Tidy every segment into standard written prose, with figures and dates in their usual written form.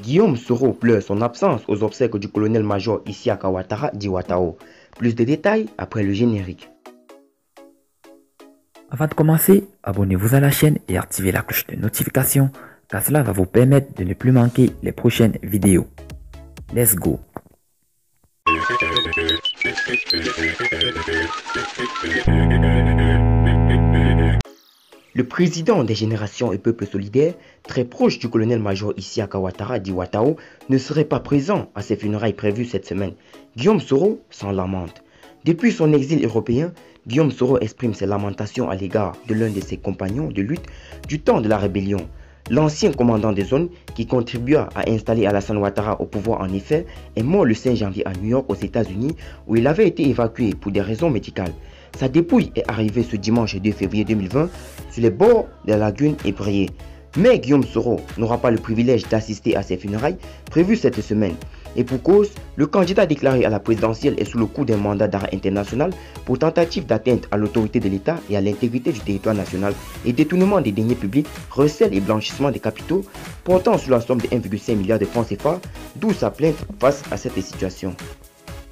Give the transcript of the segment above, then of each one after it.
Guillaume Soro pleure son absence aux obsèques du colonel-major Isiaka Ouattara dit Ouattao. Plus de détails après le générique. Avant de commencer, abonnez-vous à la chaîne et activez la cloche de notification car cela va vous permettre de ne plus manquer les prochaines vidéos. Let's go! Le président des Générations et Peuples Solidaires, très proche du colonel-major Isiaka Ouattara dit Ouattao, ne serait pas présent à ses funérailles prévues cette semaine. Guillaume Soro s'en lamente. Depuis son exil européen, Guillaume Soro exprime ses lamentations à l'égard de l'un de ses compagnons de lutte du temps de la rébellion. L'ancien commandant des zones qui contribua à installer Alassane Ouattara au pouvoir en effet est mort le 5 janvier à New York aux États-Unis où il avait été évacué pour des raisons médicales. Sa dépouille est arrivée ce dimanche 2 février 2020 sur les bords de la lagune Ébrié. Mais Guillaume Soro n'aura pas le privilège d'assister à ses funérailles prévues cette semaine. Et pour cause, le candidat déclaré à la présidentielle est sous le coup d'un mandat d'arrêt international pour tentative d'atteinte à l'autorité de l'État et à l'intégrité du territoire national et détournement des deniers publics, recel et blanchissement des capitaux, portant sur la somme de 1,5 milliard de francs CFA, d'où sa plainte face à cette situation.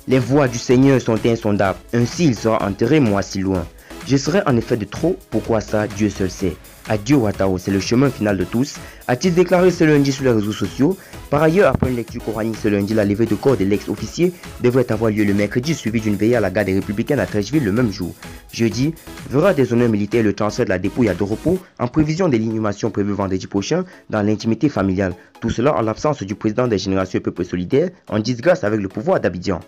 Les voies du Seigneur sont insondables, ainsi il sera enterré moi si loin. Je serai en effet de trop, pourquoi ça, Dieu seul sait. Adieu Ouattao, c'est le chemin final de tous, a-t-il déclaré ce lundi sur les réseaux sociaux. Par ailleurs, après une lecture coranique ce lundi, la levée de corps de l'ex-officier devrait avoir lieu le mercredi, suivi d'une veillée à la gare des Républicains à Trècheville le même jour. Jeudi, verra des honneurs militaires le transfert de la dépouille à de repos en prévision de l'inhumation prévue vendredi prochain dans l'intimité familiale. Tout cela en l'absence du président des Générations et Peuples Solidaires, en disgrâce avec le pouvoir d'Abidjan.